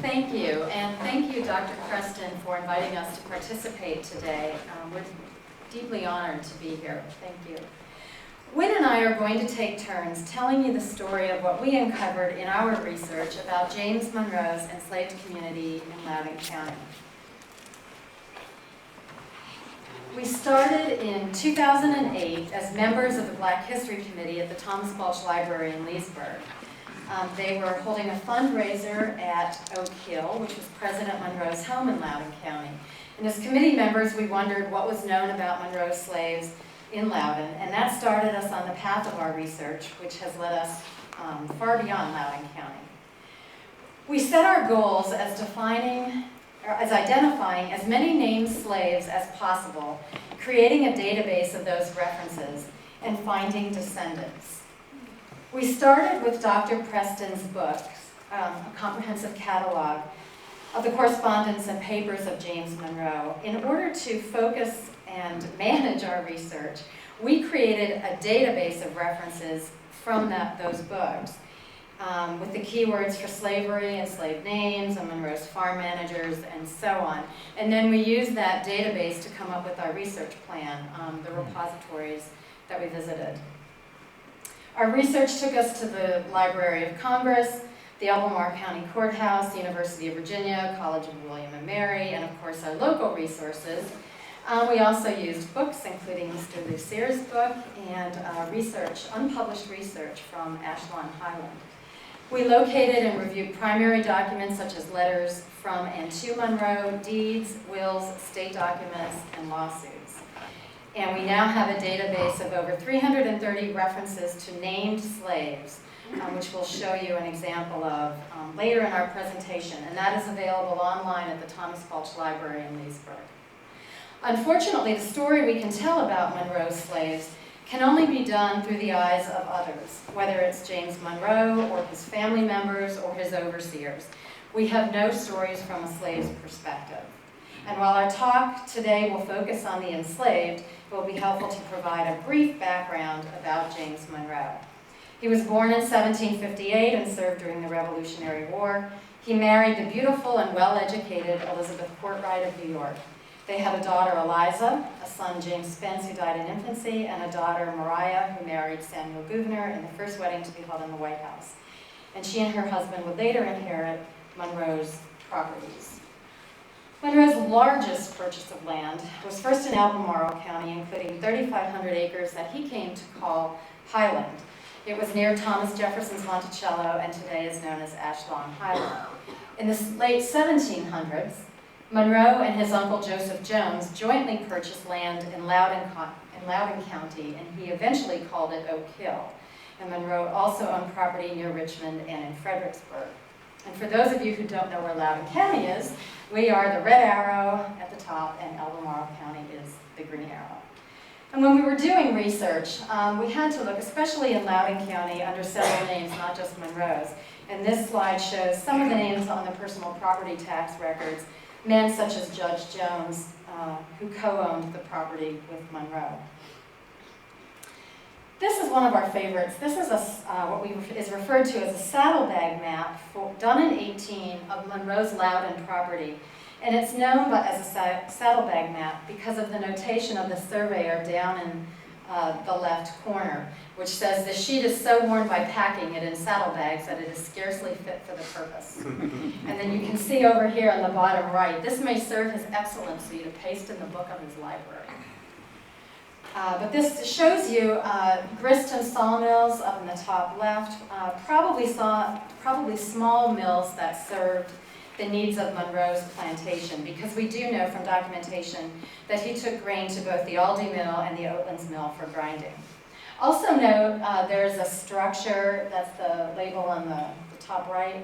Thank you, and thank you, Dr. Preston, for inviting us to participate today. We're deeply honored to be here. Thank you. Wynne and I are going to take turns telling you the story of what we uncovered in our research about James Monroe's enslaved community in Loudoun County. We started in 2008 as members of the Black History Committee at the Thomas Balch Library in Leesburg. They were holding a fundraiser at Oak Hill, which was President Monroe's home in Loudoun County. And as committee members, we wondered what was known about Monroe's slaves in Loudoun, and that started us on the path of our research, which has led us far beyond Loudoun County. We set our goals as identifying as many named slaves as possible, creating a database of those references, and finding descendants. We started with Dr. Preston's book, a comprehensive catalog of the correspondence and papers of James Monroe. In order to focus and manage our research, we created a database of references from those books with the keywords for slavery, enslaved names, and Monroe's farm managers, and so on. And then we used that database to come up with our research plan, the repositories that we visited. Our research took us to the Library of Congress, the Albemarle County Courthouse, the University of Virginia, College of William and Mary, and of course our local resources. We also used books, including Mr. Lucier's book, and unpublished research from Ashlon Highland. We located and reviewed primary documents such as letters from and to Monroe, deeds, wills, state documents, and lawsuits. And we now have a database of over 330 references to named slaves, which we'll show you an example of later in our presentation, and that is available online at the Thomas Balch Library in Leesburg. Unfortunately, the story we can tell about Monroe's slaves can only be done through the eyes of others, whether it's James Monroe or his family members or his overseers. We have no stories from a slave's perspective. And while our talk today will focus on the enslaved, it will be helpful to provide a brief background about James Monroe. He was born in 1758 and served during the Revolutionary War. He married the beautiful and well-educated Elizabeth Courtwright of New York. They had a daughter, Eliza, a son, James Spence, who died in infancy, and a daughter, Mariah, who married Samuel Gouverneur in the first wedding to be held in the White House. And she and her husband would later inherit Monroe's properties. Monroe's largest purchase of land was first in Albemarle County, including 3,500 acres that he came to call Highland. It was near Thomas Jefferson's Monticello and today is known as Ashlon Highland. In the late 1700s, Monroe and his uncle Joseph Jones jointly purchased land in Loudoun County, and he eventually called it Oak Hill. And Monroe also owned property near Richmond and in Fredericksburg. And for those of you who don't know where Loudoun County is, we are the red arrow at the top, and Albemarle County is the green arrow. And when we were doing research, we had to look, especially in Loudoun County, under several names, not just Monroe's. And this slide shows some of the names on the personal property tax records, men such as Judge Jones, who co-owned the property with Monroe. This is one of our favorites. This is what is referred to as a saddlebag map done in 18 of Monroe's Loudoun property. And it's known as a saddlebag map because of the notation of the surveyor down in the left corner, which says, "The sheet is so worn by packing it in saddlebags that it is scarcely fit for the purpose." And then you can see over here on the bottom right, this may serve His Excellency to paste in the book of his library. But this shows you grist and sawmills up in the top left, probably small mills that served the needs of Monroe's plantation, because we do know from documentation that he took grain to both the Aldie Mill and the Oatlands Mill for grinding. Also note there's a structure, that's the label on the top right,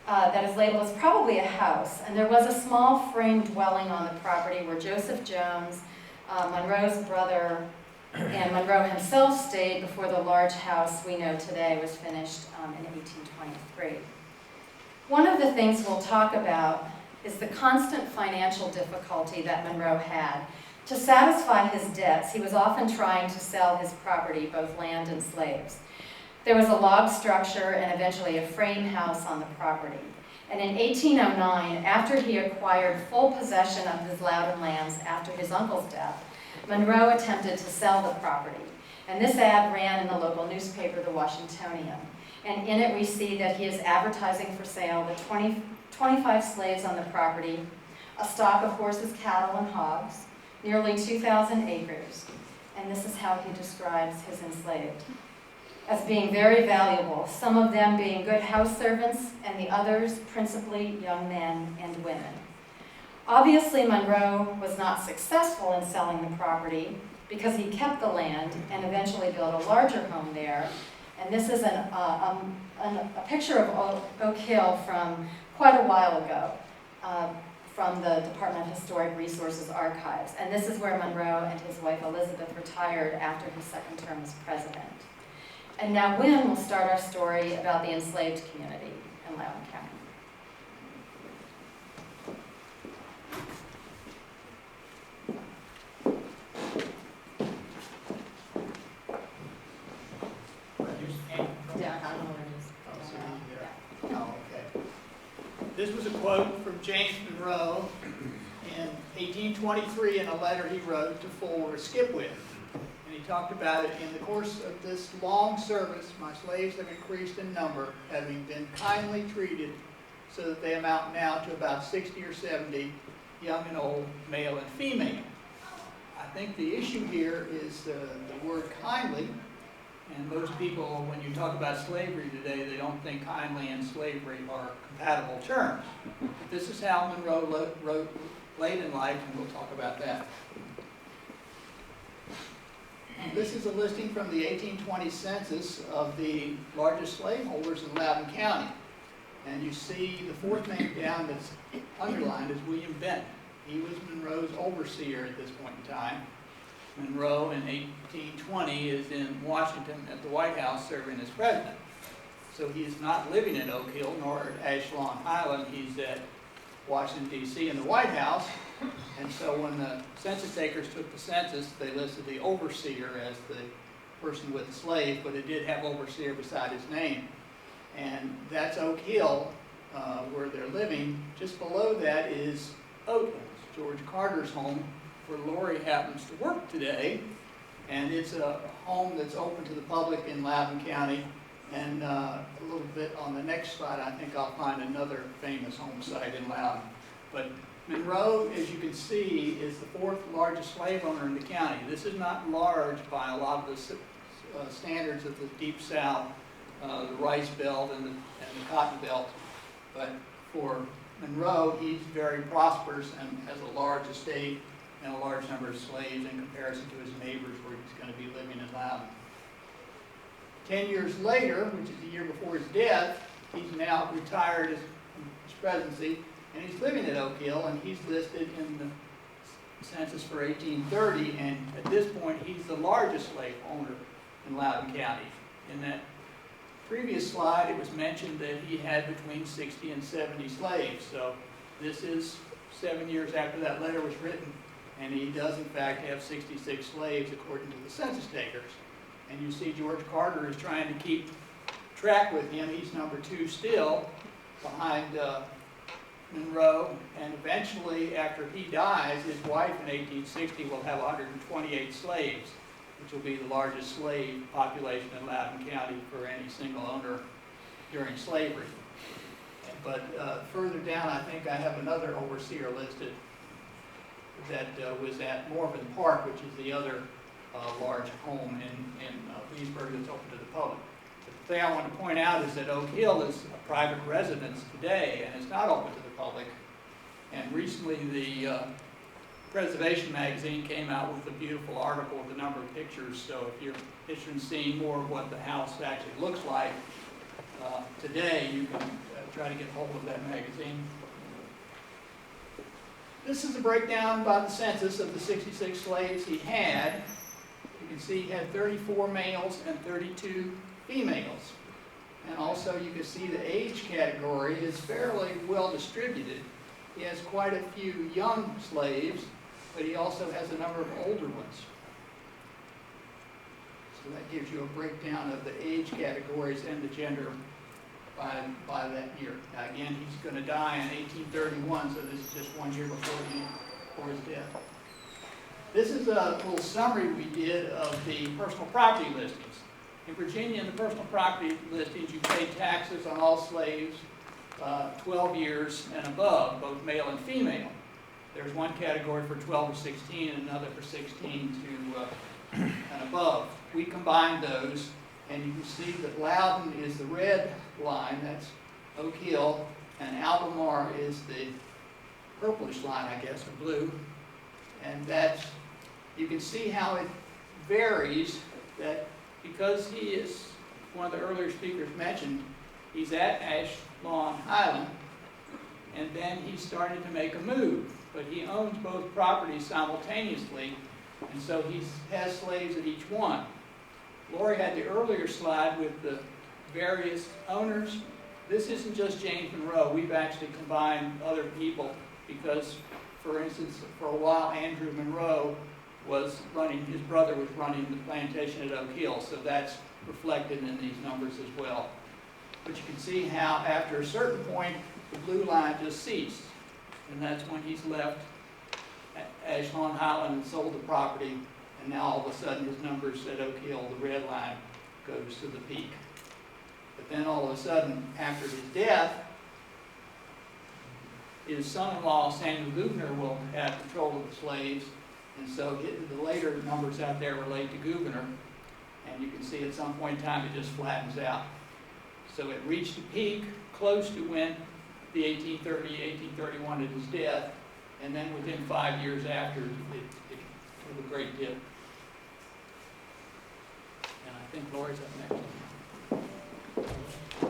that is labeled as probably a house. And there was a small frame dwelling on the property where Joseph Jones, Monroe's brother, and Monroe himself stayed before the large house we know today was finished in 1823. One of the things we'll talk about is the constant financial difficulty that Monroe had. To satisfy his debts, he was often trying to sell his property, both land and slaves. There was a log structure and eventually a frame house on the property. And in 1809, after he acquired full possession of his Loudoun lands after his uncle's death, Monroe attempted to sell the property. And this ad ran in the local newspaper, the Washingtonian. And in it we see that he is advertising for sale the 25 slaves on the property, a stock of horses, cattle, and hogs, nearly 2,000 acres. And this is how he describes his enslaved: as being very valuable, some of them being good house servants, and the others principally young men and women. Obviously, Monroe was not successful in selling the property because he kept the land and eventually built a larger home there. And this is a picture of Oak Hill from quite a while ago, from the Department of Historic Resources archives. And this is where Monroe and his wife Elizabeth retired after his second term as president. And now Wynne will start our story about the enslaved community in Loudoun County. This was a quote from James Monroe in 1823 in a letter he wrote to Fuller Skipwith. And he talked about it: in the course of this long service, my slaves have increased in number, having been kindly treated, so that they amount now to about 60 or 70, young and old, male and female. I think the issue here is the word kindly. And most people, when you talk about slavery today, they don't think kindly and slavery are compatible terms. But this is how Monroe wrote late in life, and we'll talk about that. This is a listing from the 1820 census of the largest slaveholders in Loudoun County. And you see the fourth name down that's underlined is William Benton. He was Monroe's overseer at this point in time. Monroe in 1820 is in Washington at the White House serving as president. So he's not living in Oak Hill nor at Ashlawn Highland. He's at Washington, D.C. in the White House. And so when the census takers took the census, they listed the overseer as the person with the slave, but it did have overseer beside his name. And that's Oak Hill, where they're living. Just below that is Oatlands, George Carter's home, where Lori happens to work today. And it's a home that's open to the public in Loudoun County. And a little bit on the next slide, I think I'll find another famous home site in Loudoun. But Monroe, as you can see, is the fourth largest slave owner in the county. This is not large by a lot of the standards of the Deep South, the Rice Belt and the Cotton Belt. But for Monroe, he's very prosperous and has a large estate and a large number of slaves in comparison to his neighbors where he's going to be living in Loudoun. 10 years later, which is the year before his death, he's now retired as his presidency, and he's living at Oak Hill, and he's listed in the census for 1830, and at this point, he's the largest slave owner in Loudoun County. In that previous slide, it was mentioned that he had between 60 and 70 slaves, so this is 7 years after that letter was written, and he does in fact have 66 slaves according to the census takers. And you see George Carter is trying to keep track with him. He's number 2 still, behind Monroe, and eventually after he dies, his wife in 1860 will have 128 slaves, which will be the largest slave population in Loudoun County for any single owner during slavery. But further down, I think I have another overseer listed that was at Morven Park, which is the other large home in Leesburg that's open to the public. But the thing I want to point out is that Oak Hill is a private residence today, and it's not open to the public. And recently the Preservation magazine came out with a beautiful article with a number of pictures, so if you're interested in seeing more of what the house actually looks like today, you can try to get hold of that magazine. This is a breakdown by the census of the 66 slaves he had. You can see he had 34 males and 32 females. And also you can see the age category is fairly well distributed. He has quite a few young slaves, but he also has a number of older ones. So that gives you a breakdown of the age categories and the gender by that year. Now again, he's going to die in 1831, so this is just 1 year before his death. This is a little summary we did of the personal property listings. In Virginia, in the personal property listings, you pay taxes on all slaves 12 years and above, both male and female. There's one category for 12 to 16 and another for 16 to and above. We combined those, and you can see that Loudoun is the red line, that's Oak Hill, and Albemarle is the purplish line, I guess, or blue. And that's, you can see how it varies, that because he is, one of the earlier speakers mentioned, he's at Ashlawn Highland, and then he started to make a move. But he owns both properties simultaneously, and so he has slaves at each one. Lori had the earlier slide with the various owners. This isn't just James Monroe. We've actually combined other people because, for instance, for a while Andrew Monroe was running, his brother was running the plantation at Oak Hill, so that's reflected in these numbers as well. But you can see how after a certain point the blue line just ceased, and that's when he's left Ashlawn Highland and sold the property, and now all of a sudden his numbers at Oak Hill, the red line, goes to the peak. But then all of a sudden, after his death, his son-in-law, Samuel Gouverneur, will have control of the slaves, and so the later numbers out there relate to Gouverneur, and you can see at some point in time it just flattens out. So it reached a peak close to when the 1831 at his death, and then within 5 years after, it took a great dip. And I think Lori's up next.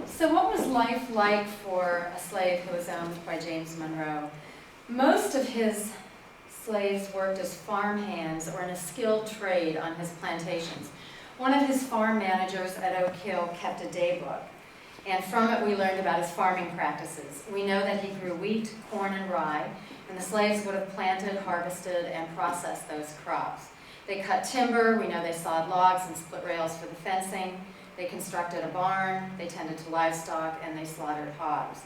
So what was life like for a slave who was owned by James Monroe? Most of his slaves worked as farmhands or in a skilled trade on his plantations. One of his farm managers at Oak Hill kept a day book, and from it we learned about his farming practices. We know that he grew wheat, corn, and rye, and the slaves would have planted, harvested, and processed those crops. They cut timber, we know they sawed logs and split rails for the fencing, they constructed a barn, they tended to livestock, and they slaughtered hogs.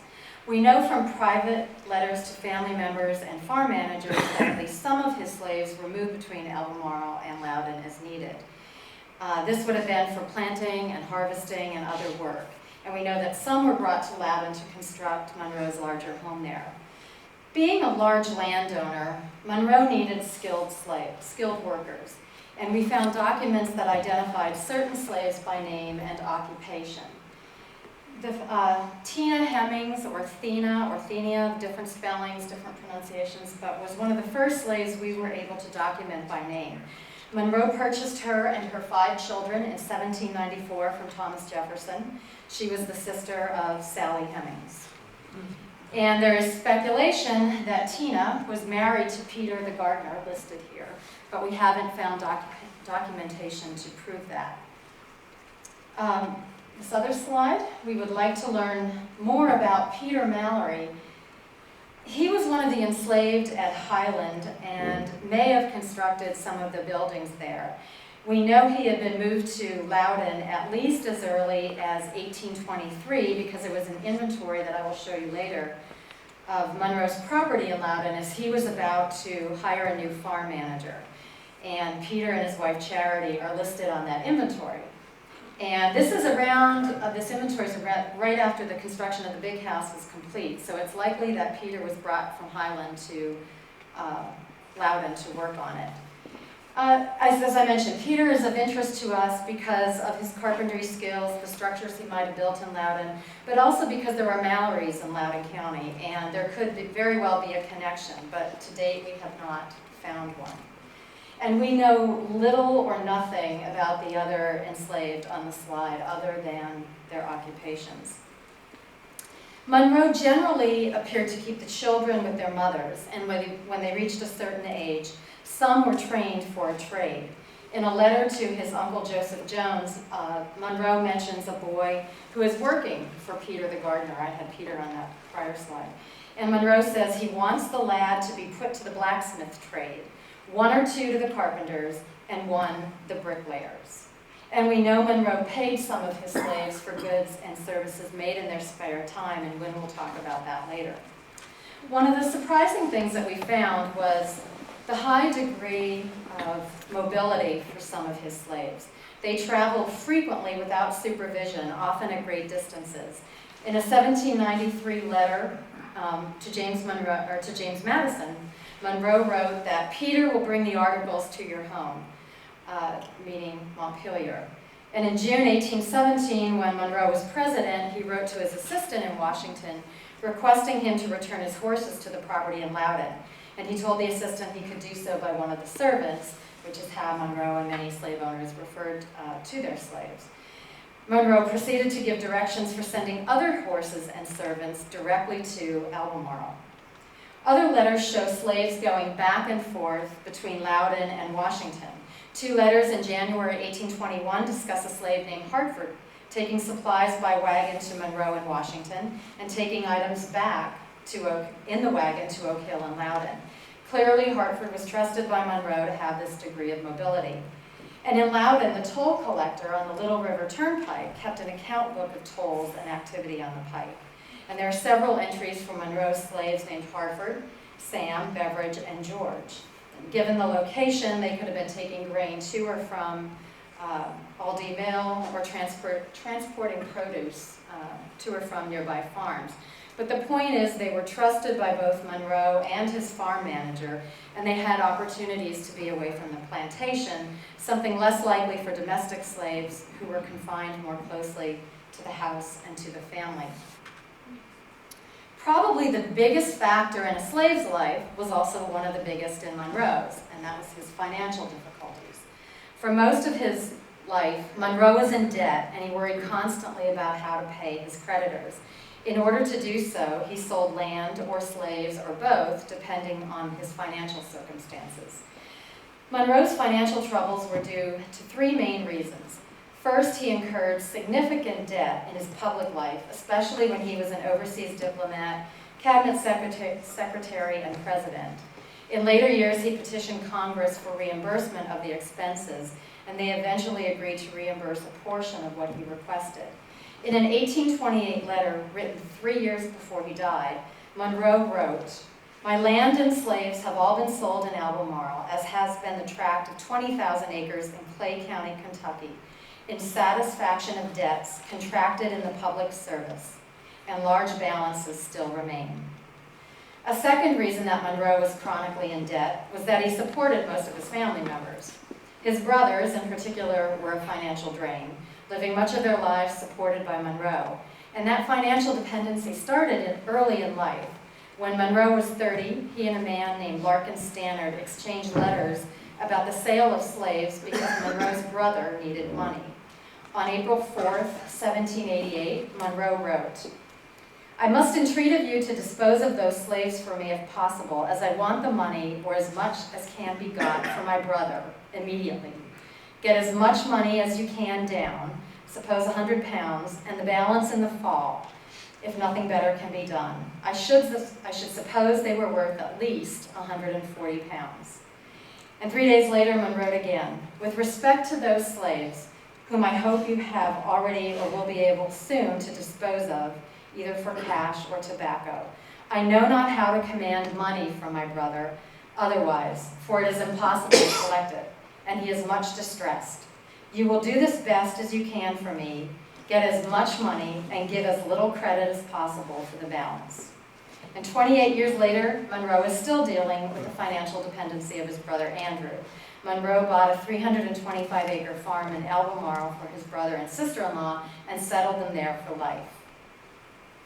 We know from private letters to family members and farm managers that at least some of his slaves were moved between Albemarle and Loudoun as needed. This would have been for planting and harvesting and other work. And we know that some were brought to Loudoun to construct Monroe's larger home there. Being a large landowner, Monroe needed skilled workers. And we found documents that identified certain slaves by name and occupation. Tina Hemmings, or Thenia, different spellings, different pronunciations, but was one of the first slaves we were able to document by name. Monroe purchased her and her 5 children in 1794 from Thomas Jefferson. She was the sister of Sally Hemmings. And there is speculation that Tina was married to Peter the gardener, listed here, but we haven't found documentation to prove that. This other slide, we would like to learn more about Peter Mallory. He was one of the enslaved at Highland and may have constructed some of the buildings there. We know he had been moved to Loudoun at least as early as 1823 because there was an inventory that I will show you later of Monroe's property in Loudoun as he was about to hire a new farm manager. And Peter and his wife Charity are listed on that inventory. And this is this inventory is right after the construction of the big house was complete. So it's likely that Peter was brought from Highland to Loudoun to work on it. As I mentioned, Peter is of interest to us because of his carpentry skills, the structures he might have built in Loudoun, but also because there are Mallorys in Loudoun County, and there could very well be a connection, but to date we have not found one. And we know little or nothing about the other enslaved on the slide other than their occupations. Monroe generally appeared to keep the children with their mothers, and when they reached a certain age, some were trained for a trade. In a letter to his uncle Joseph Jones, Monroe mentions a boy who is working for Peter the gardener. I had Peter on that prior slide. And Monroe says he wants the lad to be put to the blacksmith trade, 1 or 2 to the carpenters, and 1 the bricklayers. And we know Monroe paid some of his slaves for goods and services made in their spare time, and Wynne will talk about that later. One of the surprising things that we found was the high degree of mobility for some of his slaves. They traveled frequently without supervision, often at great distances. In a 1793 letter to James Madison, Monroe wrote that Peter will bring the articles to your home, meaning Montpelier. And in June 1817, when Monroe was president, he wrote to his assistant in Washington, requesting him to return his horses to the property in Loudoun. And he told the assistant he could do so by one of the servants, which is how Monroe and many slave owners referred to their slaves. Monroe proceeded to give directions for sending other horses and servants directly to Albemarle. Other letters show slaves going back and forth between Loudoun and Washington. 2 letters in January 1821 discuss a slave named Hartford taking supplies by wagon to Monroe in Washington and taking items back in the wagon to Oak Hill and Loudoun. Clearly, Hartford was trusted by Monroe to have this degree of mobility. And in Loudoun, the toll collector on the Little River Turnpike kept an account book of tolls and activity on the pike. And there are several entries from Monroe's slaves named Hartford, Sam, Beveridge, and George. Given the location, they could have been taking grain to or from Aldie Mill or transporting produce to or from nearby farms. But the point is they were trusted by both Monroe and his farm manager, and they had opportunities to be away from the plantation, something less likely for domestic slaves who were confined more closely to the house and to the family. Probably the biggest factor in a slave's life was also one of the biggest in Monroe's, and that was his financial difficulties. For most of his life, Monroe was in debt, and he worried constantly about how to pay his creditors. In order to do so, he sold land or slaves or both, depending on his financial circumstances. Monroe's financial troubles were due to 3 main reasons. First, he incurred significant debt in his public life, especially when he was an overseas diplomat, cabinet secretary, and president. In later years, he petitioned Congress for reimbursement of the expenses, and they eventually agreed to reimburse a portion of what he requested. In an 1828 letter written 3 years before he died, Monroe wrote, "My land and slaves have all been sold in Albemarle, as has been the tract of 20,000 acres in Clay County, Kentucky, in satisfaction of debts contracted in the public service, and large balances still remain." A second reason that Monroe was chronically in debt was that he supported most of his family members. His brothers, in particular, were a financial drain, living much of their lives supported by Monroe. And that financial dependency started early in life. When Monroe was 30, he and a man named Larkin Stannard exchanged letters about the sale of slaves because Monroe's brother needed money. On April 4th, 1788, Monroe wrote, "I must entreat of you to dispose of those slaves for me if possible, as I want the money, or as much as can be got, for my brother immediately. Get as much money as you can down, suppose 100 pounds, and the balance in the fall, if nothing better can be done. I should suppose they were worth at least 140 pounds. And 3 days later, Monroe wrote again, "With respect to those slaves, whom I hope you have already or will be able soon to dispose of, either for cash or tobacco, I know not how to command money from my brother otherwise, for it is impossible to collect it, and he is much distressed. You will do this best as you can for me, get as much money, and give as little credit as possible for the balance." And 28 years later, Monroe is still dealing with the financial dependency of his brother Andrew. Monroe bought a 325-acre farm in Albemarle for his brother and sister-in-law and settled them there for life.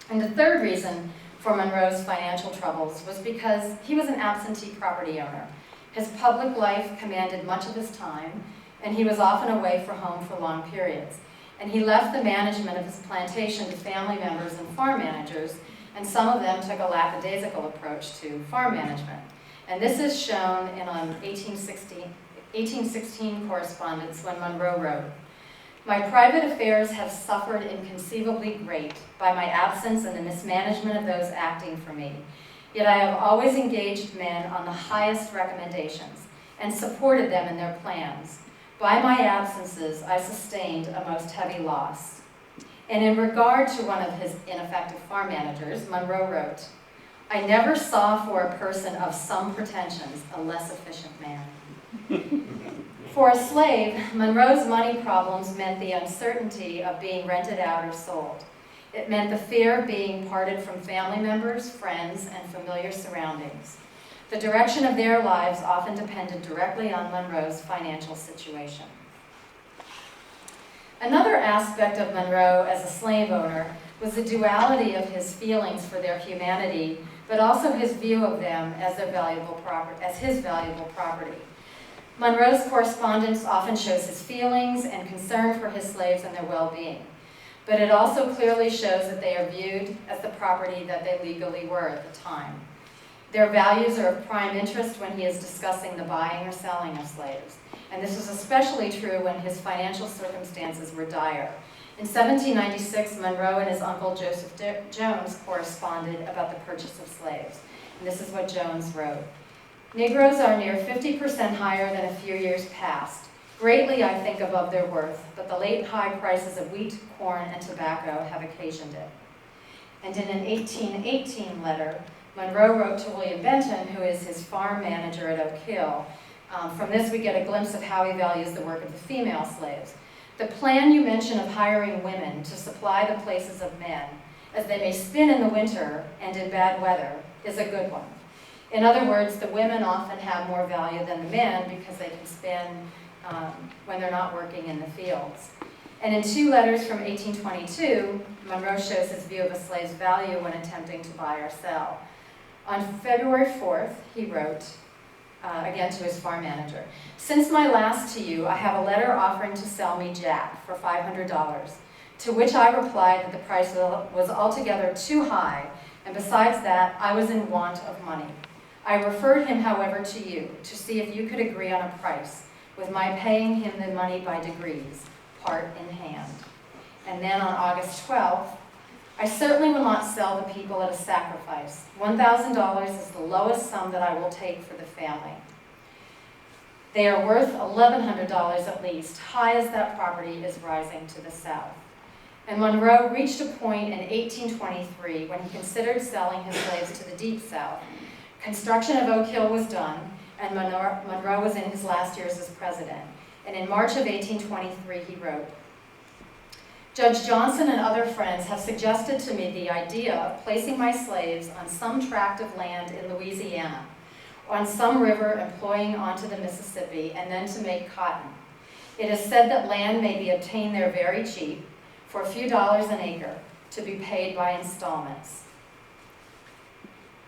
And the third reason for Monroe's financial troubles was because he was an absentee property owner. His public life commanded much of his time, and he was often away from home for long periods. And he left the management of his plantation to family members and farm managers, and some of them took a lackadaisical approach to farm management. And this is shown in an 1816 correspondence when Monroe wrote, "My private affairs have suffered inconceivably great by my absence and the mismanagement of those acting for me. Yet I have always engaged men on the highest recommendations and supported them in their plans. By my absences, I sustained a most heavy loss. And in regard to one of his ineffective farm managers, Monroe wrote, I never saw for a person of some pretensions a less efficient man. For a slave, Monroe's money problems meant the uncertainty of being rented out or sold. It meant the fear of being parted from family members, friends, and familiar surroundings. The direction of their lives often depended directly on Monroe's financial situation. Another aspect of Monroe as a slave owner was the duality of his feelings for their humanity, but also his view of them as his valuable property. Monroe's correspondence often shows his feelings and concern for his slaves and their well-being, but it also clearly shows that they are viewed as the property that they legally were at the time. Their values are of prime interest when he is discussing the buying or selling of slaves, and this was especially true when his financial circumstances were dire. In 1796, Monroe and his uncle Joseph Jones corresponded about the purchase of slaves, and this is what Jones wrote. Negroes are near 50% higher than a few years past. Greatly, I think, above their worth, but the late high prices of wheat, corn, and tobacco have occasioned it. And in an 1818 letter, Monroe wrote to William Benton, who is his farm manager at Oak Hill. From this, we get a glimpse of how he values the work of the female slaves. The plan you mention of hiring women to supply the places of men, as they may spin in the winter and in bad weather, is a good one. In other words, the women often have more value than the men because they can spin when they're not working in the fields. And in two letters from 1822, Monroe shows his view of a slave's value when attempting to buy or sell. On February 4th, he wrote, again to his farm manager, since my last to you, I have a letter offering to sell me Jack for $500, to which I replied that the price was altogether too high, and besides that, I was in want of money. I referred him, however, to you, to see if you could agree on a price, with my paying him the money by degrees, part in hand. And then on August 12th, I certainly will not sell the people at a sacrifice. $1,000 is the lowest sum that I will take for the family. They are worth $1,100 at least, high as that property is rising to the south. And Monroe reached a point in 1823 when he considered selling his slaves to the deep south. Construction of Oak Hill was done, and Monroe was in his last years as president. And in March of 1823, he wrote, Judge Johnson and other friends have suggested to me the idea of placing my slaves on some tract of land in Louisiana, or on some river employing onto the Mississippi, and then to make cotton. It is said that land may be obtained there very cheap, for a few dollars an acre, to be paid by installments.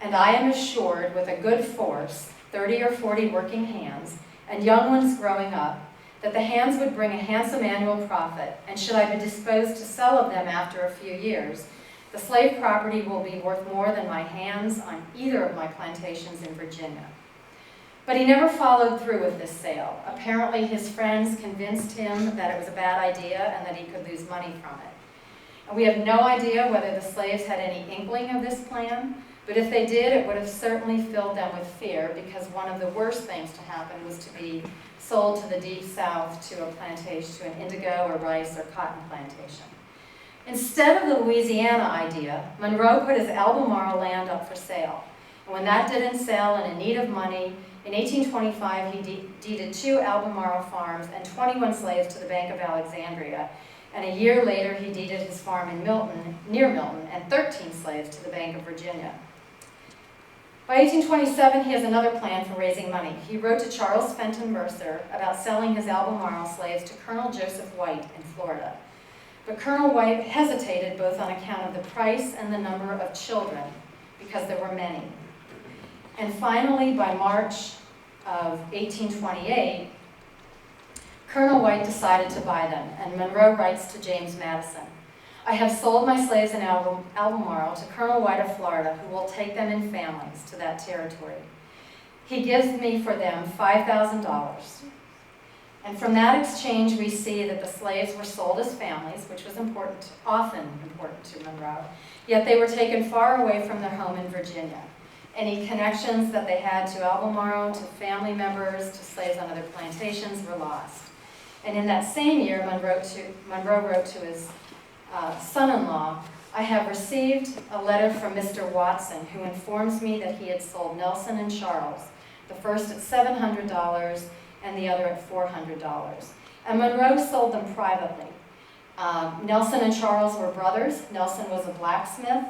And I am assured with a good force, 30 or 40 working hands, and young ones growing up, that the hands would bring a handsome annual profit, and should I be disposed to sell of them after a few years, the slave property will be worth more than my hands on either of my plantations in Virginia. But he never followed through with this sale. Apparently his friends convinced him that it was a bad idea and that he could lose money from it. And we have no idea whether the slaves had any inkling of this plan, but if they did, it would have certainly filled them with fear, because one of the worst things to happen was to be sold to the deep south to a plantation, to an indigo or rice or cotton plantation. Instead of the Louisiana idea, Monroe put his Albemarle land up for sale. And when that didn't sell and in need of money, in 1825 he deeded 2 Albemarle farms and 21 slaves to the Bank of Alexandria. And a year later he deeded his farm in Milton, near Milton, and 13 slaves to the Bank of Virginia. By 1827, he has another plan for raising money. He wrote to Charles Fenton Mercer about selling his Albemarle slaves to Colonel Joseph White in Florida. But Colonel White hesitated both on account of the price and the number of children, because there were many. And finally, by March of 1828, Colonel White decided to buy them, and Monroe writes to James Madison, I have sold my slaves in Albemarle to Colonel White of Florida, who will take them in families to that territory. He gives me for them $5,000. And from that exchange, we see that the slaves were sold as families, which was often important to Monroe, yet they were taken far away from their home in Virginia. Any connections that they had to Albemarle, to family members, to slaves on other plantations were lost. And in that same year, Monroe wrote to his son-in-law, "I have received a letter from Mr. Watson, who informs me that he had sold Nelson and Charles, the first at $700 and the other at $400. And Monroe sold them privately. Nelson and Charles were brothers. Nelson was a blacksmith.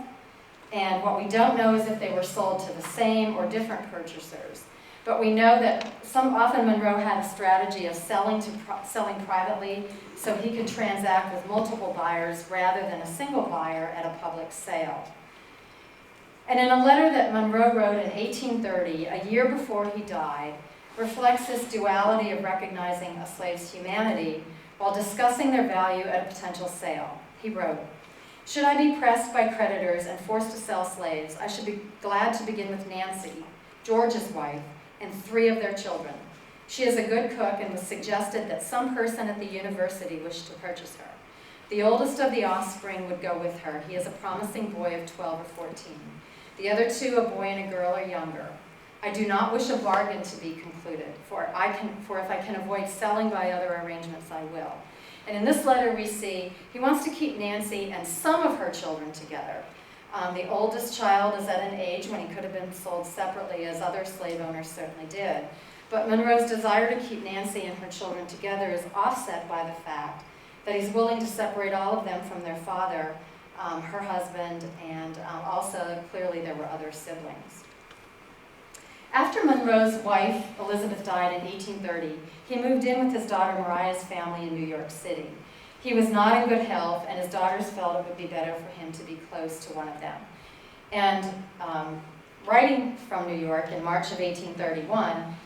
And what we don't know is if they were sold to the same or different purchasers. But we know that often Monroe had a strategy of selling privately so he could transact with multiple buyers rather than a single buyer at a public sale." And in a letter that Monroe wrote in 1830, a year before he died, reflects this duality of recognizing a slave's humanity while discussing their value at a potential sale. He wrote, "Should I be pressed by creditors and forced to sell slaves, I should be glad to begin with Nancy, George's wife, and 3 of their children. She is a good cook and was suggested that some person at the university wished to purchase her. The oldest of the offspring would go with her. He is a promising boy of 12 or 14. The other 2, a boy and a girl, are younger. I do not wish a bargain to be concluded, for if I can avoid selling by other arrangements, I will." And in this letter we see he wants to keep Nancy and some of her children together. The oldest child is at an age when he could have been sold separately, as other slave owners certainly did. But Monroe's desire to keep Nancy and her children together is offset by the fact that he's willing to separate all of them from their father, her husband, and also clearly there were other siblings. After Monroe's wife, Elizabeth, died in 1830, he moved in with his daughter Mariah's family in New York City. He was not in good health, and his daughters felt it would be better for him to be close to one of them. And writing from New York in March of 1831,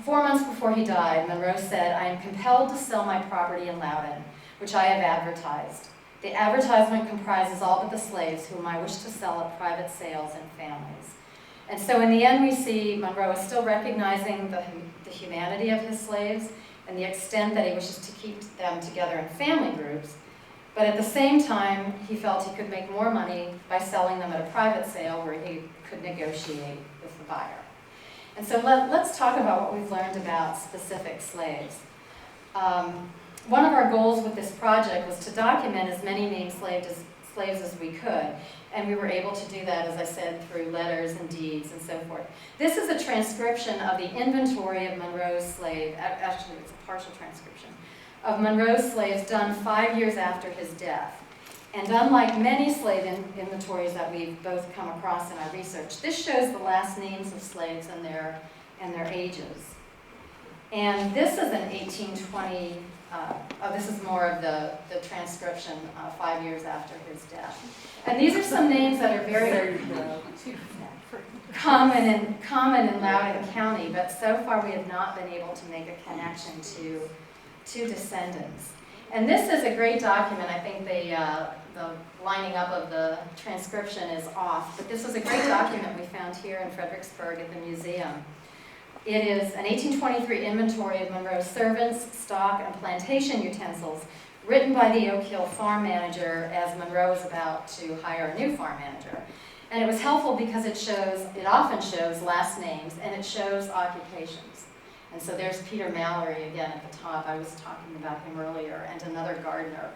4 months before he died, Monroe said, "I am compelled to sell my property in Loudoun, which I have advertised. The advertisement comprises all but the slaves, whom I wish to sell at private sales and families." And so in the end we see Monroe is still recognizing the humanity of his slaves and the extent that he wishes to keep them together in family groups, but at the same time he felt he could make more money by selling them at a private sale where he could negotiate with the buyer. And so let's talk about what we've learned about specific slaves. One of our goals with this project was to document as many named slaves as we could, and we were able to do that, as I said, through letters and deeds and so forth. This is a transcription of the inventory of Monroe's slave, actually it's a partial transcription, of Monroe's slaves done 5 years after his death. And unlike many slave inventories that we've both come across in our research, this shows the last names of slaves and their ages. And this is an 1820, this is more of the transcription 5 years after his death. And these are some names that are very common in Loudoun County, but so far we have not been able to make a connection to descendants. And this is a great document. I think the lining up of the transcription is off, but this is a great document we found here in Fredericksburg at the museum. It is an 1823 inventory of Monroe's servants, stock, and plantation utensils, written by the Oak Hill farm manager as Monroe was about to hire a new farm manager. And it was helpful because it often shows last names, and it shows occupations. And so there's Peter Mallory again at the top. I was talking about him earlier, and another gardener.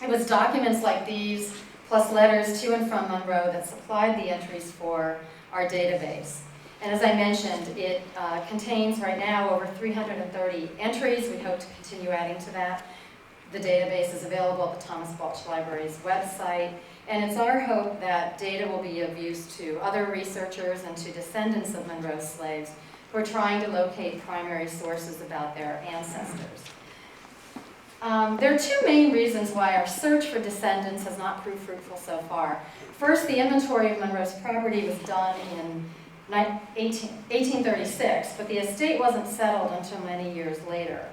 It was documents like these, plus letters to and from Monroe, that supplied the entries for our database. And as I mentioned, it contains right now over 330 entries. We hope to continue adding to that. The database is available at the Thomas Balch Library's website. And it's our hope that data will be of use to other researchers and to descendants of Monroe's slaves who are trying to locate primary sources about their ancestors. There are 2 main reasons why our search for descendants has not proved fruitful so far. First, the inventory of Monroe's property was done in 1836, but the estate wasn't settled until many years later.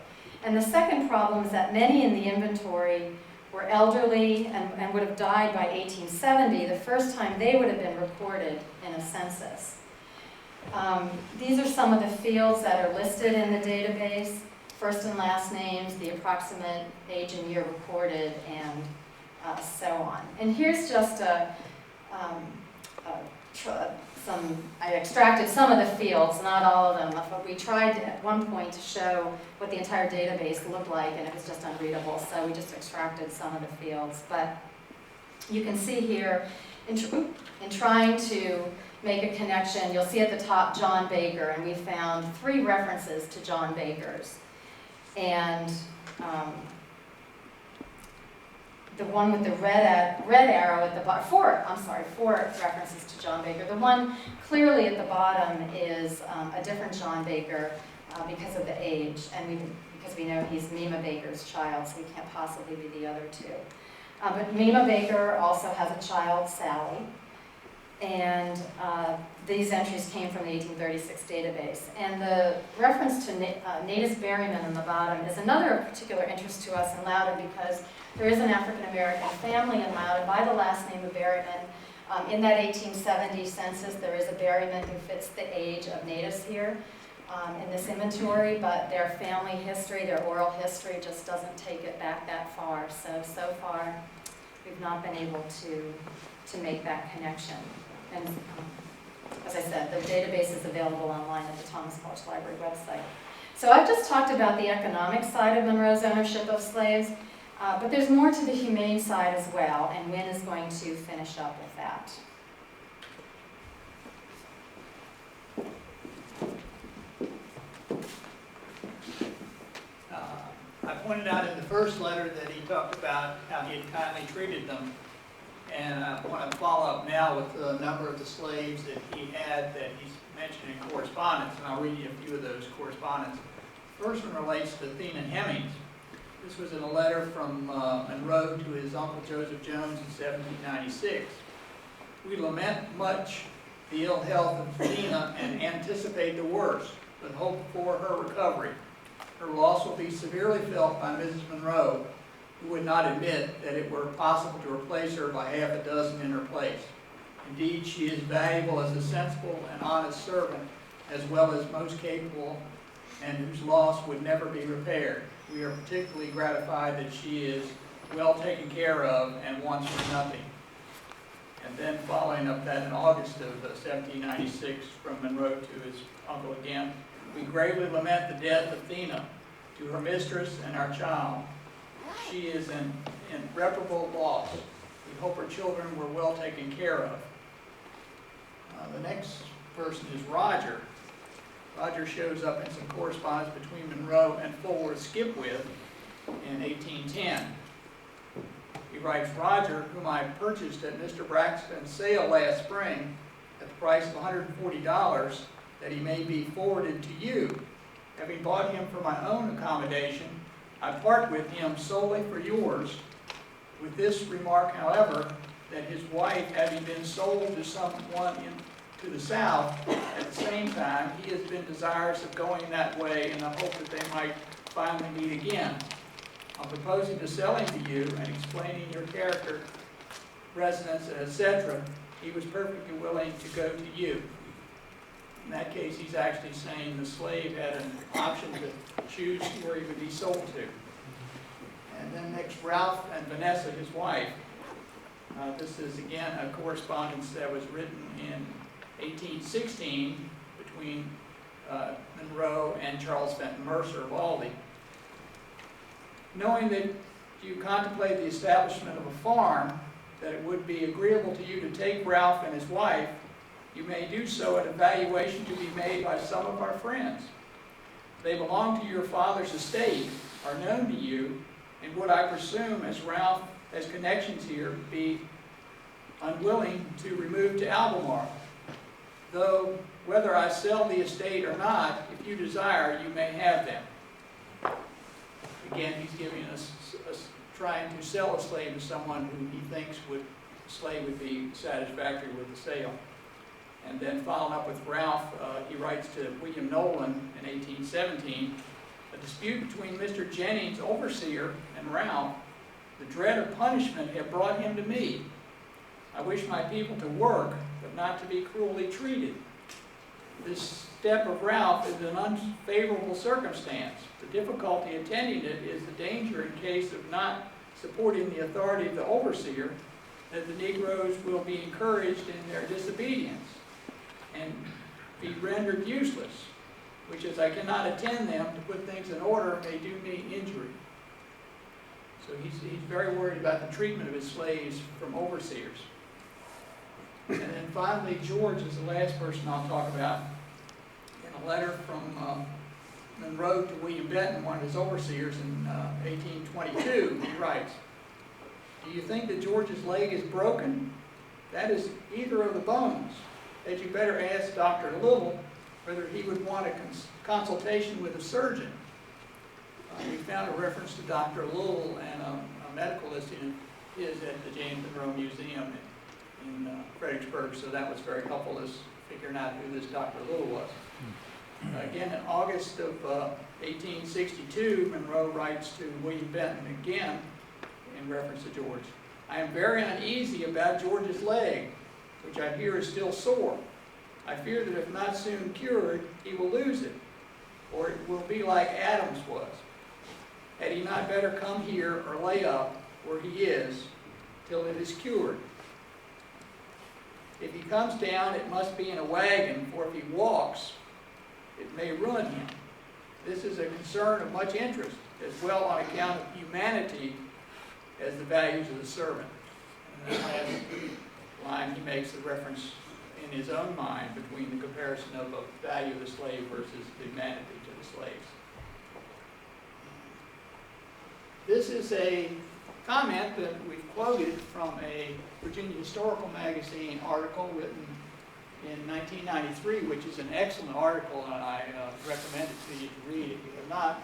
And the second problem is that many in the inventory were elderly and would have died by 1870, the first time they would have been recorded in a census. These are some of the fields that are listed in the database, first and last names, the approximate age and year recorded, and so on. And here's just a I extracted some of the fields, not all of them. But we tried at one point to show what the entire database looked like, and it was just unreadable, so we just extracted some of the fields. But you can see here, in trying to make a connection, you'll see at the top John Baker, and we found 3 references to John Bakers. And the one with the red arrow at the bottom, 4 references to John Baker. The one clearly at the bottom is a different John Baker because of the age, and because we know he's Mima Baker's child, so he can't possibly be the other 2. But Mima Baker also has a child, Sally, and these entries came from the 1836 database. And the reference to Natus Berryman in the bottom is another of particular interest to us in Loudoun because there is an African-American family in Loudoun by the last name of Berryman. In that 1870 census, there is a Berryman who fits the age of Natus here in this inventory, but their family history, their oral history just doesn't take it back that far. So far, we've not been able to make that connection. And as I said, the database is available online at the Thomas Welch Library website. So I've just talked about the economic side of Monroe's ownership of slaves, but there's more to the humane side as well, and Wynne is going to finish up with that. I pointed out in the first letter that he talked about how he had kindly treated them. And I want to follow up now with a number of the slaves that he had that he's mentioned in correspondence, and I'll read you a few of those correspondence. The first one relates to Athena Hemmings. This was in a letter from Monroe to his uncle Joseph Jones in 1796. We lament much the ill health of Athena and anticipate the worst, but hope for her recovery. Her loss will be severely felt by Mrs. Monroe, who would not admit that it were possible to replace her by half a dozen in her place. Indeed, she is valuable as a sensible and honest servant, as well as most capable, and whose loss would never be repaired. We are particularly gratified that she is well taken care of and wants for nothing. And then following up that in August of 1796 from Monroe to his uncle again, we gravely lament the death of Athena, to her mistress and our child. She is an irreparable loss. We hope her children were well taken care of. The next person is Roger. Roger shows up in some correspondence between Monroe and Fulworth Skipwith in 1810. He writes, Roger, whom I purchased at Mr. Braxton's sale last spring at the price of $140, that he may be forwarded to you. Having bought him for my own accommodation, I part with him solely for yours, with this remark, however, that his wife, having been sold to someone to the south, at the same time, he has been desirous of going that way in the hope that they might finally meet again. On proposing to sell him to you and explaining your character, residence, etc., he was perfectly willing to go to you. In that case, he's actually saying the slave had an option to choose where he would be sold to. And then next, Ralph and Vanessa, his wife. This is, again, a correspondence that was written in 1816 between Monroe and Charles Fenton Mercer of Aldie. Knowing that you contemplate the establishment of a farm, that it would be agreeable to you to take Ralph and his wife, you may do so at a valuation to be made by some of our friends. They belong to your father's estate, are known to you, and would, I presume, as Ralph has connections here, be unwilling to remove to Albemarle. Though whether I sell the estate or not, if you desire, you may have them. Again, he's giving us trying to sell a slave to someone who he thinks the slave would be satisfactory with the sale. And then following up with Ralph, he writes to William Nolan in 1817, a dispute between Mr. Jennings, overseer, and Ralph, the dread of punishment have brought him to me. I wish my people to work, but not to be cruelly treated. This step of Ralph is an unfavorable circumstance. The difficulty attending it is the danger in case of not supporting the authority of the overseer, that the Negroes will be encouraged in their disobedience. and be rendered useless, which is I cannot attend them to put things in order, they do me injury. So he's very worried about the treatment of his slaves from overseers. And then finally, George is the last person I'll talk about. In a letter from Monroe to William Benton, one of his overseers, in 1822, he writes, "Do you think that George's leg is broken? That is either of the bones. That you better ask Dr. Little whether he would want a consultation with a surgeon." We found a reference to Dr. Little and a medical listing is at the James Monroe Museum in Fredericksburg, so that was very helpful as figuring out who this Dr. Little was. Again, in August of 1862, Monroe writes to William Benton again in reference to George. "I am very uneasy about George's leg, which I hear is still sore. I fear that if not soon cured, he will lose it, or it will be like Adams was. Had he not better come here or lay up where he is till it is cured? If he comes down, it must be in a wagon, for if he walks, it may ruin him. This is a concern of much interest, as well on account of humanity as the values of the servant." And then last line, he makes the reference in his own mind between the comparison of the value of the slave versus the humanity to the slaves. This is a comment that we've quoted from a Virginia Historical Magazine article written in 1993, which is an excellent article, and I recommend it to you to read if you have not.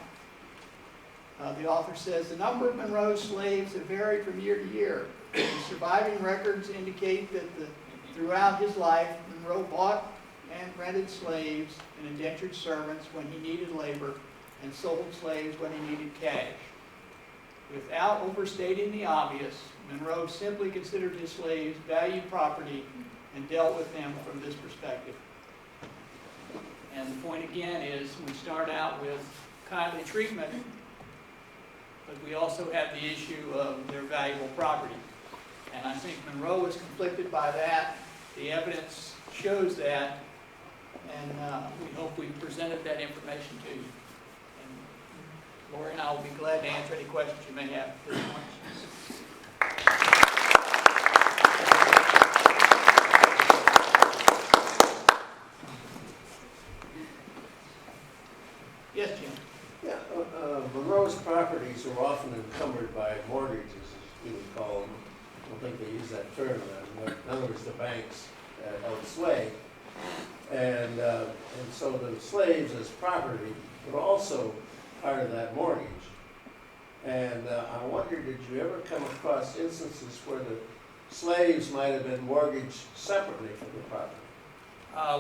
The author says, "The number of Monroe's slaves have varied from year to year. The surviving records indicate that throughout his life, Monroe bought and rented slaves and indentured servants when he needed labor, and sold slaves when he needed cash. Without overstating the obvious, Monroe simply considered his slaves valued property and dealt with them from this perspective." And the point again is we start out with kindly treatment, but we also have the issue of their valuable property. And I think Monroe is conflicted by that. The evidence shows that, and we hope we've presented that information to you. And Lori and I will be glad to answer any questions you may have at this point. Yes, Jim? Yeah, Monroe's properties are often encumbered by mortgages, as we would call them. I don't think they use that term, but in other words, the banks held sway. And so the slaves as property were also part of that mortgage. And I wonder, did you ever come across instances where the slaves might have been mortgaged separately from the property?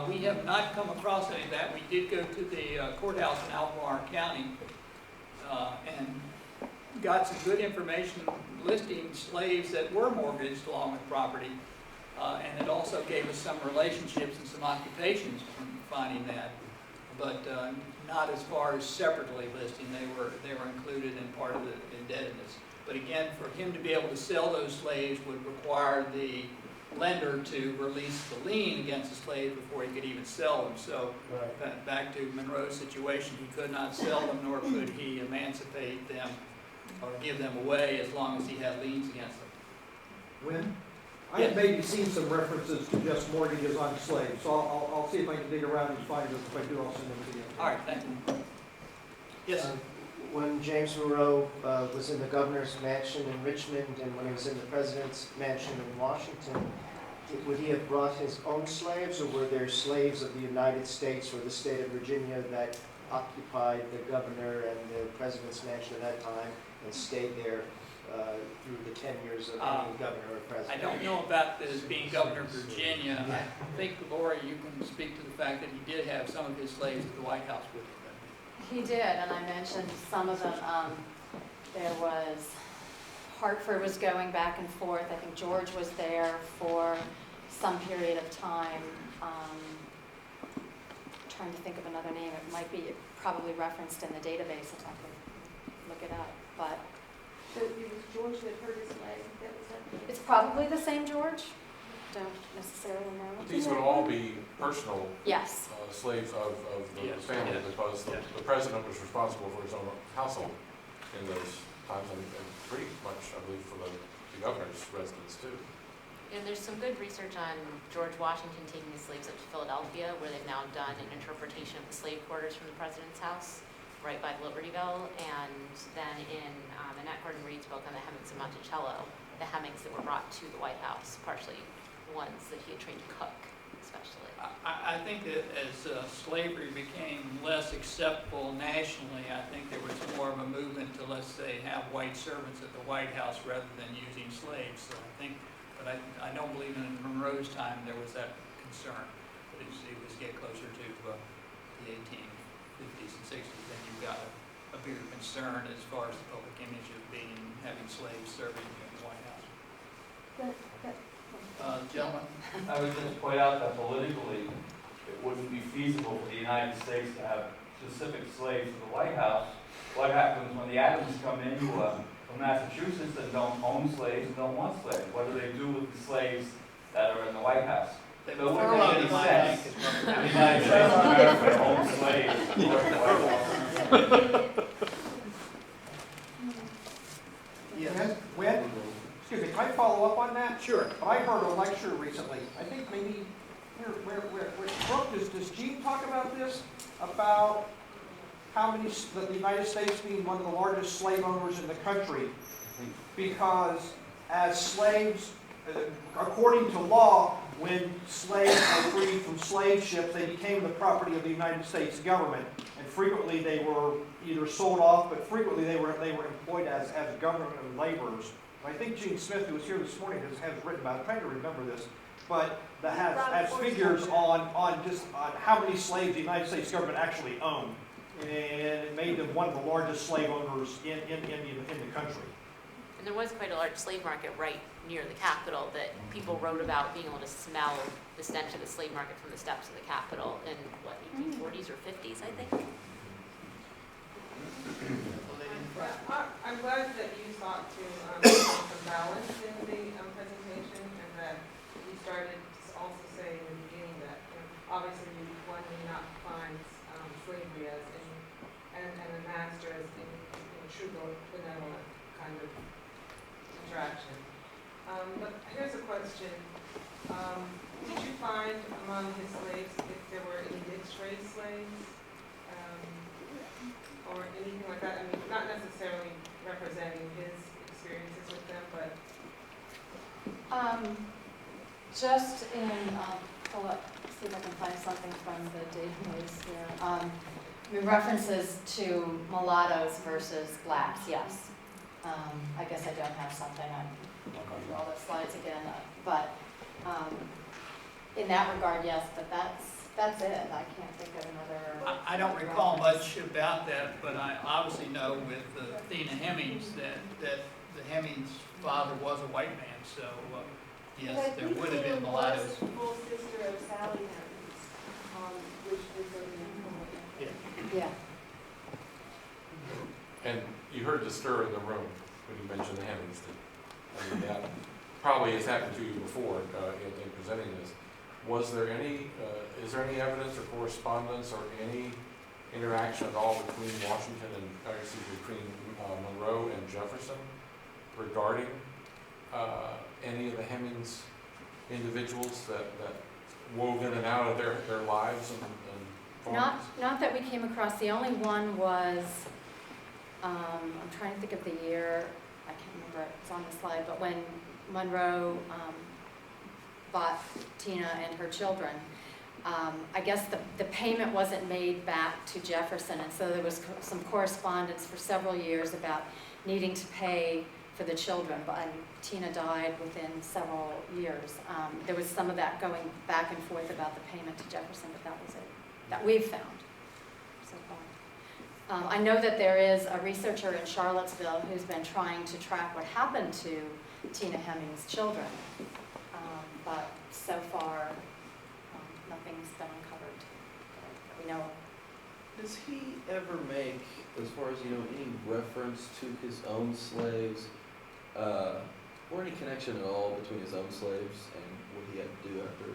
We have not come across any of that. We did go to the courthouse in Albemarle County and got some good information listing slaves that were mortgaged along with property. And it also gave us some relationships and some occupations from finding that, but not as far as separately listing. They were included in part of the indebtedness. But again, for him to be able to sell those slaves would require the lender to release the lien against the slaves before he could even sell them. So back to Monroe's situation, he could not sell them, nor could he emancipate them or give them away as long as he had liens against them. Wynne? I have maybe seen some references to just mortgages on slaves, so I'll see if I can dig around and find it. If I do, I'll send them to you. All right, thank you. Yes? When James Monroe was in the governor's mansion in Richmond and when he was in the president's mansion in Washington, would he have brought his own slaves, or were there slaves of the United States or the state of Virginia that occupied the governor and the president's mansion at that time and stayed there through the 10 years of being governor or president? I don't know about this being governor of Virginia. I think, Lori, you can speak to the fact that he did have some of his slaves at the White House with him. He did, and I mentioned some of them. There was, Hartford was going back and forth. I think George was there for some period of time. Trying to think of another name. It might be probably referenced in the database if I could look it up. But So it was George that hurt his leg? That was that? it's probably the same George. Don't necessarily know. But these would all be personal Yes. slaves of the Yes, family, yes, because yes. the president was responsible for his own household in those times, and pretty much, I believe, for the governor's residence too. And there's some good research on George Washington taking the slaves up to Philadelphia, where they've now done an interpretation of the slave quarters from the president's house, right by Libertyville. And then in Annette Gordon Reed's book on the Hemmings of Monticello, the Hemmings that were brought to the White House, partially ones that he had trained to cook, especially. I think that as slavery became less acceptable nationally, I think there was more of a movement to, let's say, have white servants at the White House rather than using slaves. So I think, but I don't believe in Monroe's time there was that concern. But as you get closer to the 1850s and 60s, then you've got a bigger concern as far as the public image of having slaves serving in the White House. Gentlemen? I would just point out that politically, it wouldn't be feasible for the United States to have specific slaves at the White House. What happens when the Adams come in from Massachusetts and don't own slaves and don't want slaves? What do they do with the slaves that are in the White House? They So it were wouldn't make any sense. The United States of America owns slaves or the White House. Yes. When, excuse me, can I follow up on that? Sure. I heard a lecture recently, I think maybe, Brooke, does Gene talk about this? About how many, the United States being one of the largest slave owners in the country, because as slaves, according to law, when slaves were freed from slave ships, they became the property of the United States government, and frequently they were either sold off, but frequently they were employed as government laborers. I think Gene Smith, who was here this morning, has written about it. I'm trying to remember this, but that has figures on how many slaves the United States government actually owned, and it made them one of the largest slave owners in the country. And there was quite a large slave market right near the Capitol that people wrote about being able to smell the stench of the slave market from the steps of the Capitol in, what, 1840s or 50s, I think? I'm glad that you sought to have some balance in the presentation, and that you started to also say in the beginning that, obviously one may not find slavery as and a master as in true benevolent kind of interaction. But here's a question. Did you find among his slaves if there were any mixed race slaves? Or anything like that? I mean, not necessarily representing his experiences with them, but... Just in, pull up, see if I can find something from the database here. References to mulattoes versus blacks, yes. I guess I don't have something, I won't go through all those slides again, but in that regard, yes, but that's it. I can't think of another. I don't recall much about that, but I obviously know with Thena Hemmings that the Hemmings' father was a white man, so yes, there would have been mulattoes. Was the full sister of Sally Hemmings, which was a Yeah. And you heard the stir in the room when you mentioned the Hemmings. I mean, that probably has happened to you before in presenting this. Was there any, is there any evidence or correspondence or any interaction at all between Washington and, between Monroe and Jefferson regarding any of the Hemmings individuals that wove in and out of their lives and Not that we came across. The only one was, I'm trying to think of the year, I can't remember, it's on the slide, but when Monroe bought Tina and her children, I guess the payment wasn't made back to Jefferson, and so there was some correspondence for several years about needing to pay for the children, but Tina died within several years. There was some of that going back and forth about the payment to Jefferson, but that was it, that we've found so far. I know that there is a researcher in Charlottesville who's been trying to track what happened to Tina Hemmings' children, but so far nothing's been uncovered that we know of. Does he ever make, as far as you know, any reference to his own slaves, or any connection at all between his own slaves and what he had to do after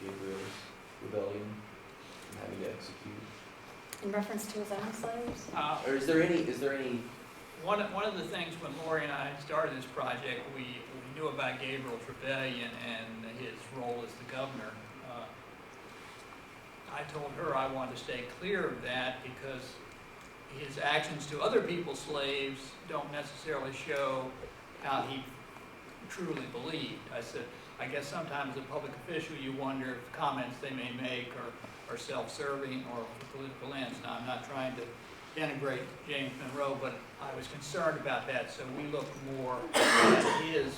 Gabriel's rebellion and having to execute? In reference to his own slaves? Or is there any, One of the things when Lori and I started this project, we knew about Gabriel's rebellion and his role as the governor. I told her I wanted to stay clear of that because his actions to other people's slaves don't necessarily show how he truly believed. I said, I guess sometimes as a public official you wonder if comments they may make are self-serving or for political ends. Now, I'm not trying to denigrate James Monroe, but I was concerned about that, so we looked more at his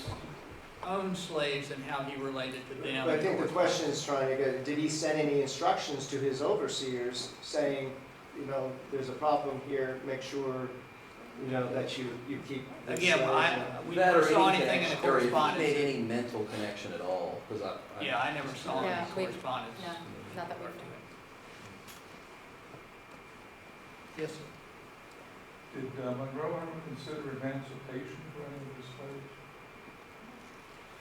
own slaves and how he related to them. But I think the question is trying to get, did he send any instructions to his overseers saying, you know, there's a problem here, make sure, you know, that you keep the Again, slaves we that never or saw any anything in the connection, or if he correspondence. made any mental connection at all? Because Yeah, I never saw Yeah, any we- correspondence. No, not that we've done. Yes, sir. Did Monroe ever consider emancipation for any of his slaves?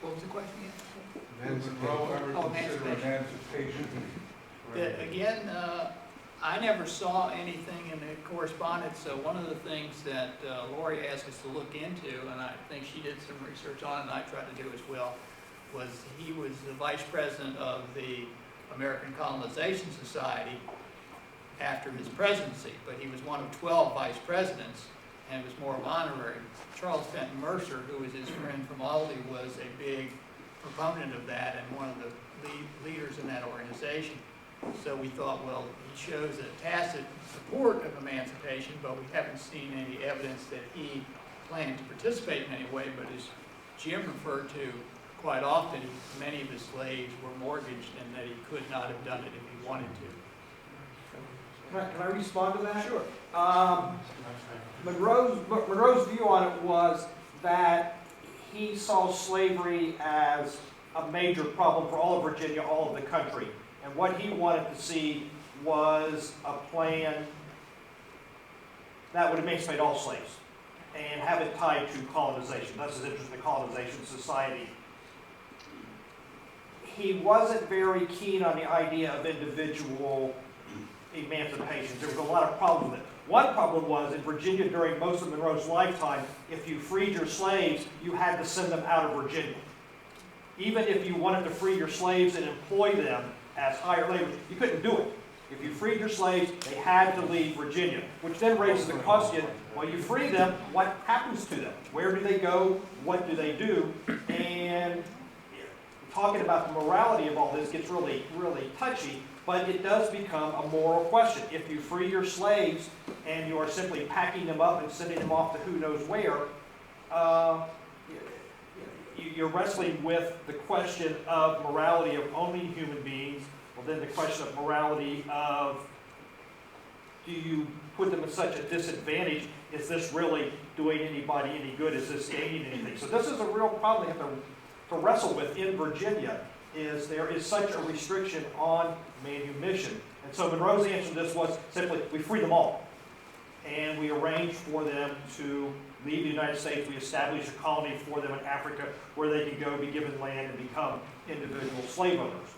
What was the question again? Did Monroe ever Oh, consider emancipation? for any of his- Again, I never saw anything in the correspondence, so one of the things that Lori asked us to look into, and I think she did some research on it, and I tried to do as well, was he was the vice president of the American Colonization Society after his presidency, but he was one of 12 vice presidents, and it was more of honorary. Charles Fenton Mercer, who was his friend from Aldi, was a big proponent of that and one of the leaders in that organization. So we thought, well, he shows a tacit support of emancipation, but we haven't seen any evidence that he planned to participate in any way. But as Jim referred to quite often, many of his slaves were mortgaged and that he could not have done it if he wanted to. Can I respond to that? Sure. Monroe's view on it was that he saw slavery as a major problem for all of Virginia, all of the country. And what he wanted to see was a plan that would emancipate all slaves and have it tied to colonization. That's his interest in the colonization society. He wasn't very keen on the idea of individual emancipation. There was a lot of problems with it. One problem was in Virginia during most of Monroe's lifetime, if you freed your slaves, you had to send them out of Virginia. Even if you wanted to free your slaves and employ them as higher labor, you couldn't do it. If you freed your slaves, they had to leave Virginia, which then raises the question, well, you free them, what happens to them? Where do they go? What do they do? And talking about the morality of all this gets really, really touchy, but it does become a moral question. If you free your slaves and you are simply packing them up and sending them off to who knows where, you're wrestling with the question of morality of owning human beings, well then the question of morality of, do you put them at such a disadvantage? Is this really doing anybody any good? Is this gaining anything? So this is a real problem we have to wrestle with in Virginia, is there is such a restriction on manumission. And so Monroe's answer to this was simply, we free them all. And we arrange for them to leave the United States. We establish a colony for them in Africa where they can go, be given land, and become individual slave owners.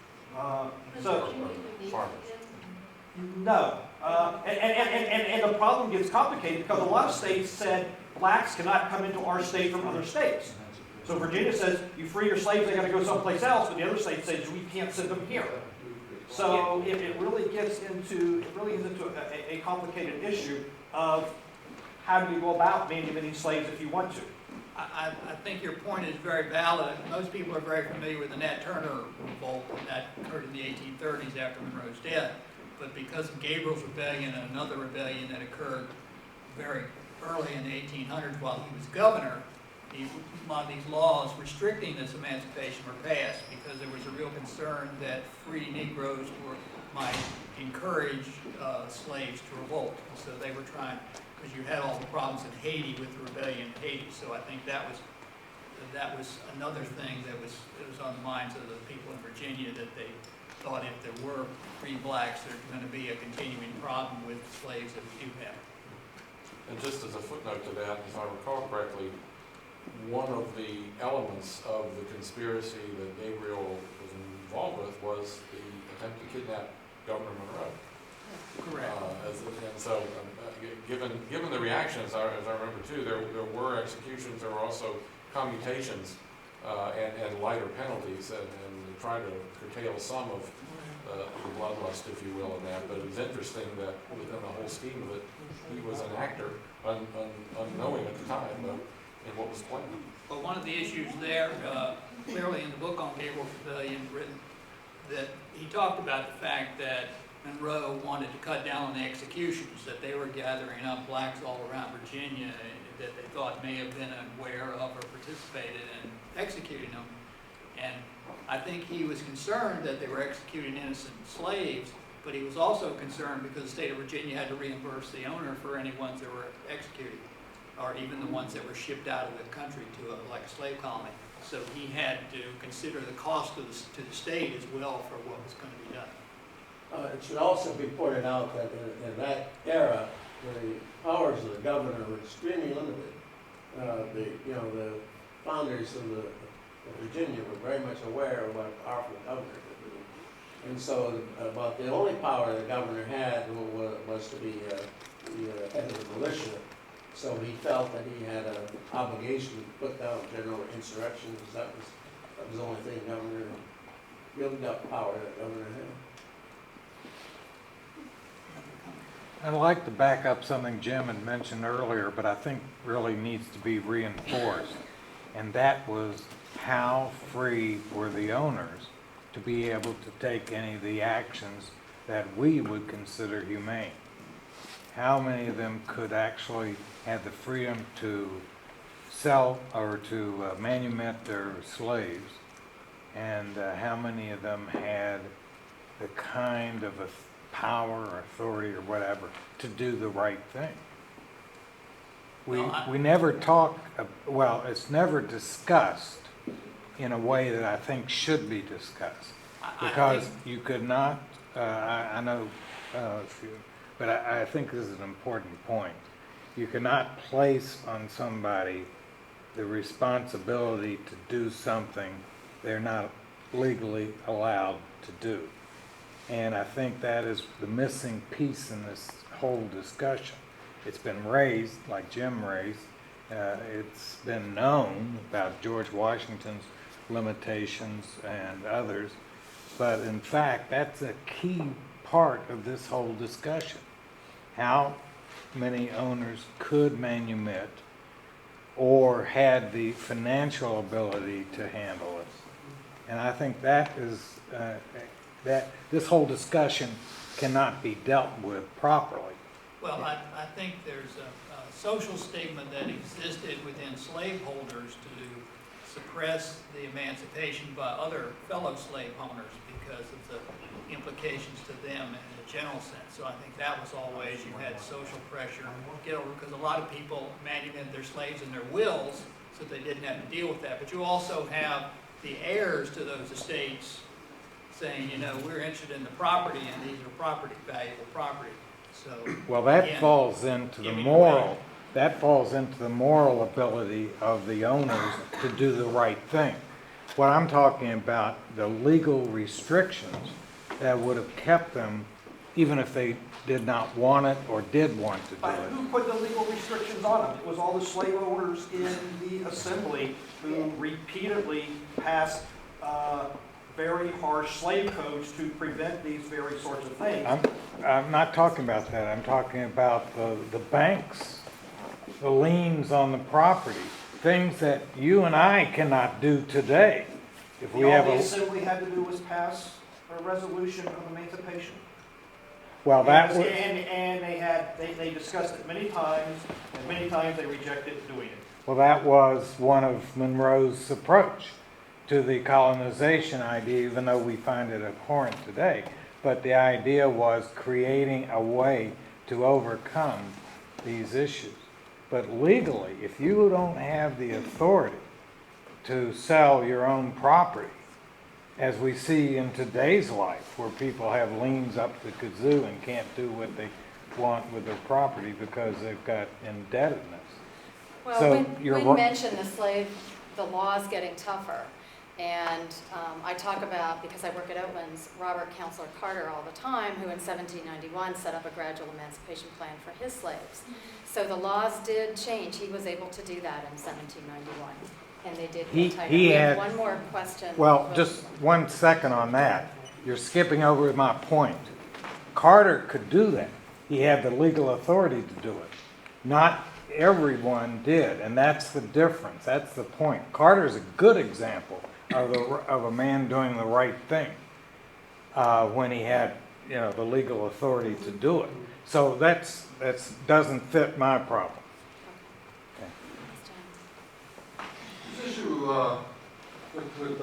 No. And the problem gets complicated because a lot of states said blacks cannot come into our state from other states. So Virginia says, you free your slaves, they got to go someplace else, but the other state says, we can't send them here. So it really gets into a complicated issue of how do you go about manumitting slaves if you want to. I think your point is very valid. Most people are very familiar with the Nat Turner revolt, and that occurred in the 1830s after Monroe's death. But because of Gabriel's rebellion and another rebellion that occurred very early in the 1800s while he was governor, a lot of these laws restricting this emancipation were passed because there was a real concern that free Negroes might encourage slaves to revolt. And so they were trying, because you had all the problems in Haiti with the rebellion in Haiti. So I think that was another thing that was on the minds of the people in Virginia, that they thought if there were free blacks, there's going to be a continuing problem with slaves that we do have. And just as a footnote to that, if I recall correctly, one of the elements of the conspiracy that Gabriel was involved with was was the attempt to kidnap Governor Monroe. Correct. And so, given the reactions, as I remember too, there were executions, there were also commutations and lighter penalties, and try to curtail some of the bloodlust, if you will, in that. But it was interesting that within the whole scheme of it, he was an actor, unknowing at the time in what was planned. But one of the issues there, clearly in the book on Gabriel Rebellion, written, that he talked about the fact that Monroe wanted to cut down on the executions, that they were gathering up blacks all around Virginia that they thought may have been aware of or participated in executing them. And I think he was concerned that they were executing innocent slaves, but he was also concerned because the state of Virginia had to reimburse the owner for any ones that were executed, or even the ones that were shipped out of the country to like a slave colony. So he had to consider the cost to the state as well for what was going to be done. It should also be pointed out that in that era, the powers of the governor were extremely limited. The founders of Virginia were very much aware of what a powerful governor could do. And so about the only power the governor had was to be the head of the militia. So he felt that he had an obligation to put down general insurrection, because that was the only thing governor, building up power that governor had. I'd like to back up something Jim had mentioned earlier, but I think really needs to be reinforced. And that was how free were the owners to be able to take any of the actions that we would consider humane. How many of them could actually have the freedom to sell or to manumit their slaves, and how many of them had the kind of power or authority or whatever to do the right thing. We never talk, well, it's never discussed in a way that I think should be discussed. Because you could not, I know, but I think this is an important point. You cannot place on somebody the responsibility to do something they're not legally allowed to do. And I think that is the missing piece in this whole discussion. It's been raised, like Jim raised, it's been known about George Washington's limitations and others, but in fact, that's a key part of this whole discussion. How many owners could manumit or had the financial ability to handle it? And I think that is, that this whole discussion cannot be dealt with properly. Well, I think there's a social stigma that existed within slaveholders to suppress the emancipation by other fellow slave owners because of the implications to them in a general sense. So I think that was always, you had social pressure to get over, because a lot of people manumitted their slaves in their wills so they didn't have to deal with that. But you also have the heirs to those estates saying, you know, we're interested in the property and these are valuable property. So, well, that falls into the moral. That falls into the moral ability of the owners to do the right thing. What I'm talking about, the legal restrictions that would have kept them, even if they did not want it or did want to do it. Who put the legal restrictions on them? It was all the slave owners in the assembly who repeatedly passed very harsh slave codes to prevent these very sorts of things. I'm not talking about that. I'm talking about the banks, the liens on the property, things that you and I cannot do today. If we have all the assembly had to do was pass a resolution of emancipation. Well, that was, and they discussed it many times, and many times they rejected doing it. well, that was one of Monroe's approach to the colonization idea, even though we find it abhorrent today. But the idea was creating a way to overcome these issues. But legally, if you don't have the authority to sell your own property, as we see in today's life, where people have liens up the kazoo and can't do what they want with their property because they've got indebtedness. Well, So Wynne mentioned the laws getting tougher. And I talk about, because I work at Oatlands, Robert Counselor Carter all the time, who in 1791 set up a gradual emancipation plan for his slaves. So the laws did change. He was able to do that in 1791, and they did get tighter. He We have had- one more question. Well, just 1 second on that. You're skipping over my point. Carter could do that. He had the legal authority to do it. Not everyone did, and that's the difference. That's the point. Carter's a good example of a man doing the right thing when he had, the legal authority to do it. So that's doesn't fit my problem. This issue with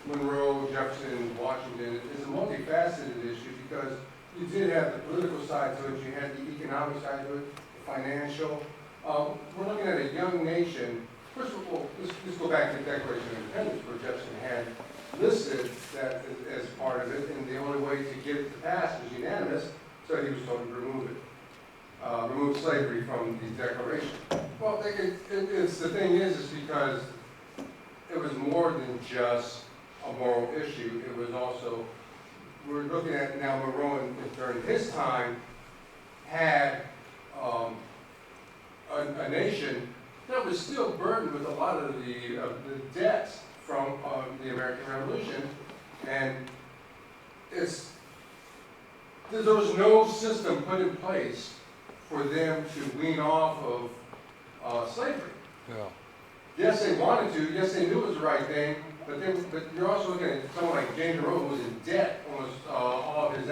Monroe, Jefferson, Washington is a multifaceted issue because you did have the political side to it, you had the economic side to it, the financial. We're looking at a young nation. First of all, let's go back to the Declaration of Independence, where Jefferson had listed that as part of it, and the only way to get it to pass was unanimous, so he was told to remove it. Remove slavery from the Declaration. Well, it's the thing is because it was more than just a moral issue. It was also, we're looking at now Monroe during his time had a nation that was still burdened with a lot of the debts from the American Revolution, and there was no system put in place for them to wean off of slavery. Yeah. Yes, they wanted to. Yes, they knew it was the right thing. But you're also looking at someone like James Monroe, who was in debt almost all of his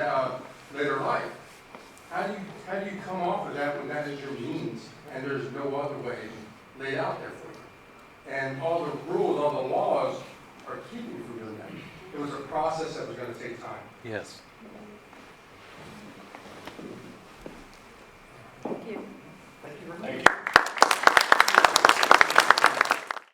later life. How do you come off of that when that is your means and there's no other way laid out there for you? And all the rules, all the laws are keeping you from doing that. It was a process that was going to take time. Yes.